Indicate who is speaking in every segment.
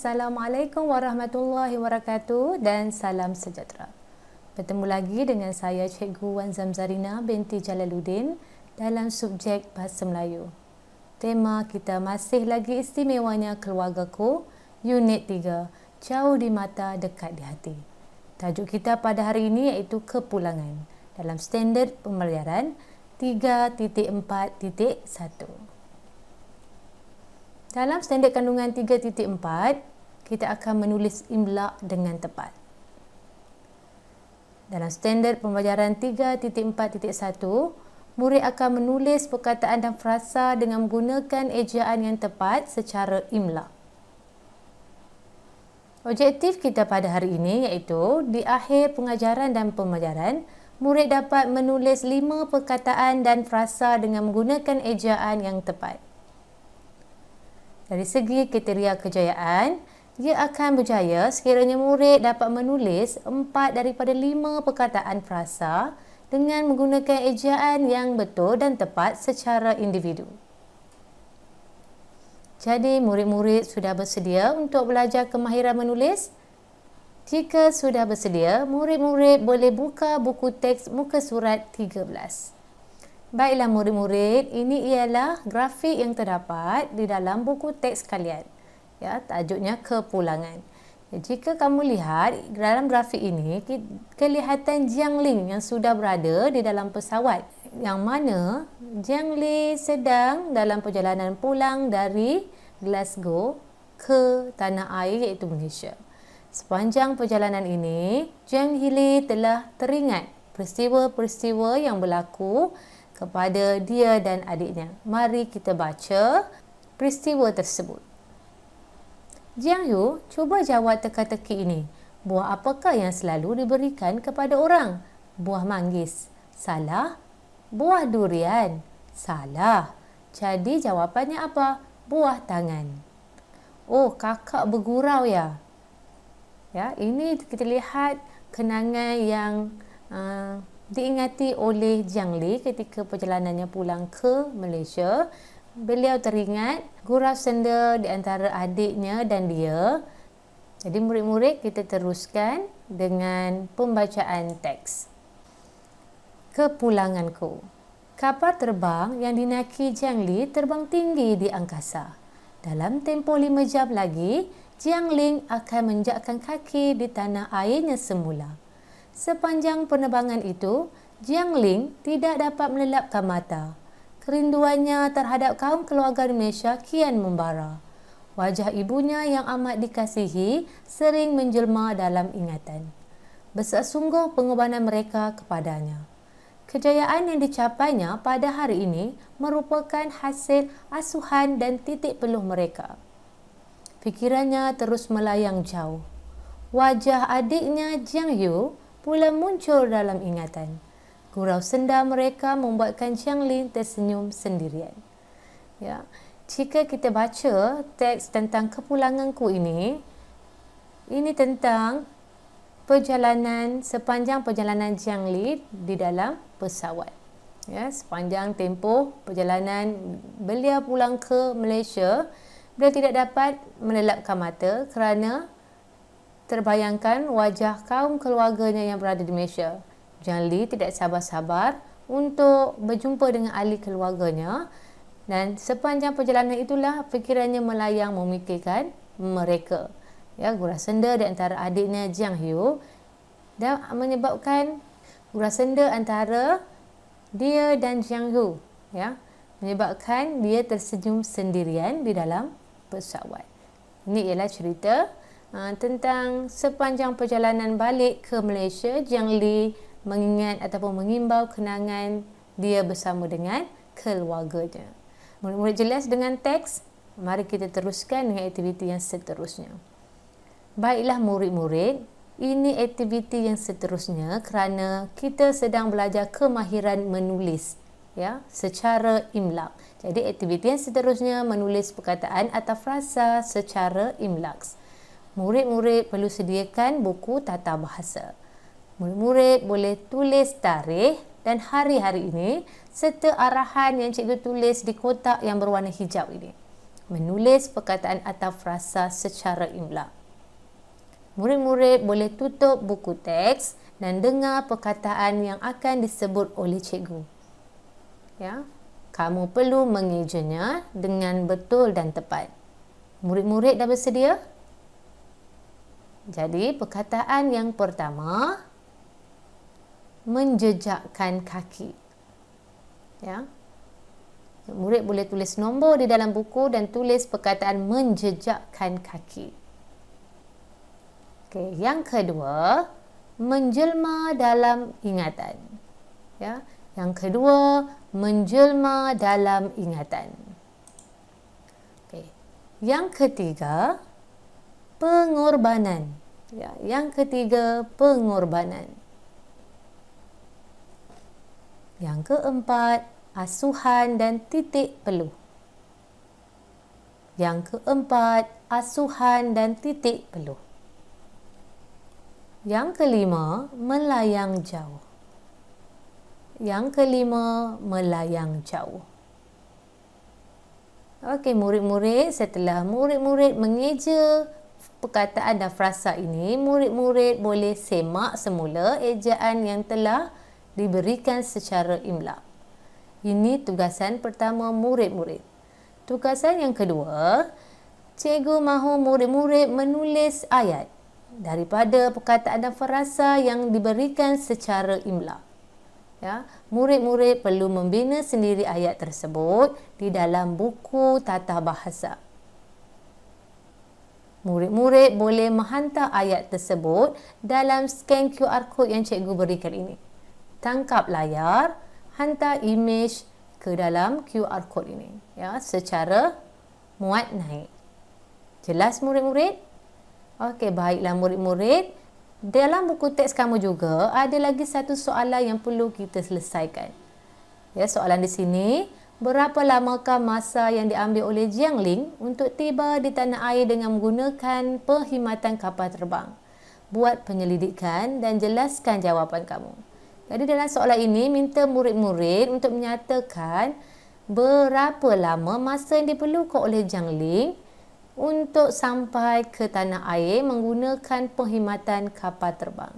Speaker 1: Assalamualaikum warahmatullahi wabarakatuh dan salam sejahtera. Bertemu lagi dengan saya Cikgu Wan Zamzarina binti Jalaluddin dalam subjek Bahasa Melayu. Tema kita masih lagi istimewanya keluargaku, unit 3, jauh di mata dekat di hati. Tajuk kita pada hari ini iaitu kepulangan dalam standard pembelajaran 3.4.1. Dalam standard kandungan 3.4, kita akan menulis imla dengan tepat. Dalam standard pembelajaran 3.4.1, murid akan menulis perkataan dan frasa dengan menggunakan ejaan yang tepat secara imla. Objektif kita pada hari ini iaitu di akhir pengajaran dan pembelajaran, murid dapat menulis 5 perkataan dan frasa dengan menggunakan ejaan yang tepat. Dari segi kriteria kejayaan, dia akan berjaya sekiranya murid dapat menulis 4 daripada 5 perkataan frasa dengan menggunakan ejaan yang betul dan tepat secara individu. Jadi, murid-murid sudah bersedia untuk belajar kemahiran menulis? Jika sudah bersedia, murid-murid boleh buka buku teks muka surat 13. Baiklah murid-murid, ini ialah grafik yang terdapat di dalam buku teks kalian. Ya, tajuknya kepulangan. Ya, jika kamu lihat dalam grafik ini, kelihatan Jiang Ling yang sudah berada di dalam pesawat. Yang mana Jiang Ling sedang dalam perjalanan pulang dari Glasgow ke tanah air iaitu Malaysia. Sepanjang perjalanan ini, Jiang Ling telah teringat peristiwa-peristiwa yang berlaku kepada dia dan adiknya. Mari kita baca peristiwa tersebut. Jiang Yu, cuba jawab teka-teki ini. Buah apakah yang selalu diberikan kepada orang? Buah manggis. Salah. Buah durian. Salah. Jadi jawapannya apa? Buah tangan. Oh, kakak bergurau ya. Ya, ini kita lihat kenangan yang diingati oleh Jiang Ling ketika perjalanannya pulang ke Malaysia. Beliau teringat gurau senda di antara adiknya dan dia. Jadi murid-murid, kita teruskan dengan pembacaan teks. Kepulanganku. Kapal terbang yang dinaiki Jiang Ling terbang tinggi di angkasa. Dalam tempoh 5 jam lagi, Jiang Ling akan menjakkan kaki di tanah airnya semula. Sepanjang penerbangan itu, Jiang Ling tidak dapat melelapkan mata. Kerinduannya terhadap kaum keluarga di Malaysia kian membara. Wajah ibunya yang amat dikasihi sering menjelma dalam ingatan. Besar sungguh pengorbanan mereka kepadanya. Kejayaan yang dicapainya pada hari ini merupakan hasil asuhan dan titik peluh mereka. Fikirannya terus melayang jauh. Wajah adiknya Jiang Yu pula muncul dalam ingatan. Gurau senda mereka membuatkan Jiang Ling tersenyum sendirian. Ya, jika kita baca teks tentang kepulanganku ini tentang sepanjang perjalanan Jiang Ling di dalam pesawat. Ya, sepanjang tempoh perjalanan beliau pulang ke Malaysia, beliau tidak dapat melelapkan mata kerana terbayangkan wajah kaum keluarganya yang berada di Malaysia. Jiang Ling tidak sabar-sabar untuk berjumpa dengan ahli keluarganya dan sepanjang perjalanan itulah fikirannya melayang memikirkan mereka. Ya, gurau senda di antara adiknya Jiang Yu dan menyebabkan gurau senda antara dia dan Jiang Yu, ya, menyebabkan dia tersenyum sendirian di dalam pesawat. Ini ialah cerita tentang sepanjang perjalanan balik ke Malaysia, Jiang Ling mengingat ataupun mengimbau kenangan dia bersama dengan keluarganya. Murid-murid jelas dengan teks? Mari kita teruskan dengan aktiviti yang seterusnya. Baiklah murid-murid, ini aktiviti yang seterusnya kerana kita sedang belajar kemahiran menulis, ya, secara imlak. Jadi aktiviti yang seterusnya menulis perkataan atau frasa secara imlak. Murid-murid perlu sediakan buku tata bahasa. Murid-murid boleh tulis tarikh dan hari-hari ini serta arahan yang cikgu tulis di kotak yang berwarna hijau ini. menulis perkataan atau frasa secara imla. Murid-murid boleh tutup buku teks dan dengar perkataan yang akan disebut oleh cikgu. Ya, kamu perlu mengejanya dengan betul dan tepat. Murid-murid dah bersedia? Jadi, perkataan yang pertama, menjejakkan kaki. Ya. Murid boleh tulis nombor di dalam buku dan tulis perkataan menjejakkan kaki. Okey, yang kedua, menjelma dalam ingatan. Ya, yang kedua, menjelma dalam ingatan. Okey. Yang ketiga, pengorbanan. Ya, yang ketiga, pengorbanan. Yang keempat, asuhan dan titik peluh. Yang keempat, asuhan dan titik peluh. Yang kelima, melayang jauh. Yang kelima, melayang jauh. Okey, murid-murid, setelah murid-murid mengeja perkataan dan frasa ini, murid-murid boleh semak semula ejaan yang telah diberikan secara imla. Ini tugasan pertama murid-murid. Tugasan yang kedua, cikgu mahu murid-murid menulis ayat daripada perkataan dan frasa yang diberikan secara imla. Ya, murid-murid perlu membina sendiri ayat tersebut di dalam buku tata bahasa. Murid-murid boleh menghantar ayat tersebut dalam scan QR code yang cikgu berikan ini. Tangkap layar, hantar imej ke dalam QR code ini, ya, secara muat naik. Jelas murid-murid? Okey, baiklah murid-murid. Dalam buku teks kamu juga ada lagi satu soalan yang perlu kita selesaikan. Ya, soalan di sini, berapa lamakah masa yang diambil oleh Jiang Ling untuk tiba di tanah air dengan menggunakan perkhidmatan kapal terbang? Buat penyelidikan dan jelaskan jawapan kamu. Jadi dalam soalan ini, minta murid-murid untuk menyatakan berapa lama masa yang diperlukan oleh Jiang Ling untuk sampai ke tanah air menggunakan perkhidmatan kapal terbang.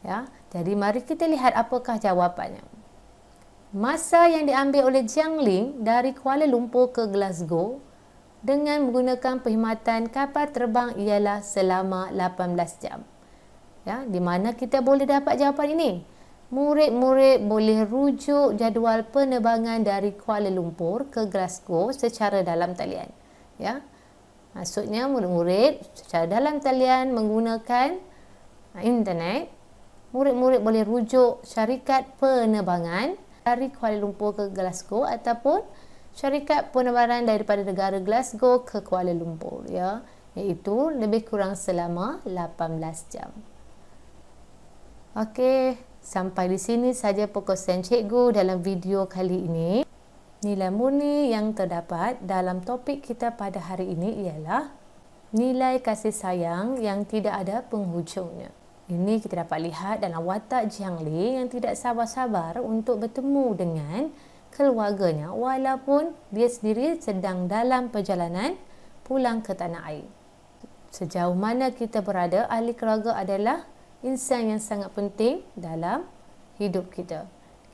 Speaker 1: Ya, jadi mari kita lihat apakah jawapannya. Masa yang diambil oleh Jiang Ling dari Kuala Lumpur ke Glasgow dengan menggunakan perkhidmatan kapal terbang ialah selama 18 jam. Ya, di mana kita boleh dapat jawapan ini? Murid-murid boleh rujuk jadual penerbangan dari Kuala Lumpur ke Glasgow secara dalam talian. Ya. Maksudnya murid-murid secara dalam talian menggunakan internet, murid-murid boleh rujuk syarikat penerbangan dari Kuala Lumpur ke Glasgow ataupun syarikat penerbangan daripada negara Glasgow ke Kuala Lumpur, ya, iaitu lebih kurang selama 18 jam. Okey, sampai di sini saja perkongsian cikgu dalam video kali ini. Nilai murni yang terdapat dalam topik kita pada hari ini ialah nilai kasih sayang yang tidak ada penghujungnya. Ini kita dapat lihat dalam watak Jiang Ling yang tidak sabar-sabar untuk bertemu dengan keluarganya walaupun dia sendiri sedang dalam perjalanan pulang ke tanah air. Sejauh mana kita berada, ahli keluarga adalah insan yang sangat penting dalam hidup kita.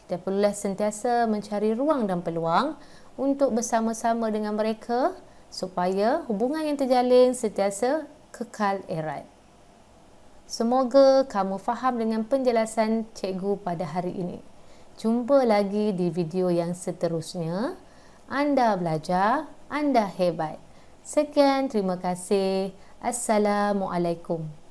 Speaker 1: Kita perlulah sentiasa mencari ruang dan peluang untuk bersama-sama dengan mereka supaya hubungan yang terjalin sentiasa kekal erat. Semoga kamu faham dengan penjelasan cikgu pada hari ini. Jumpa lagi di video yang seterusnya. Anda belajar, anda hebat. Sekian, terima kasih. Assalamualaikum.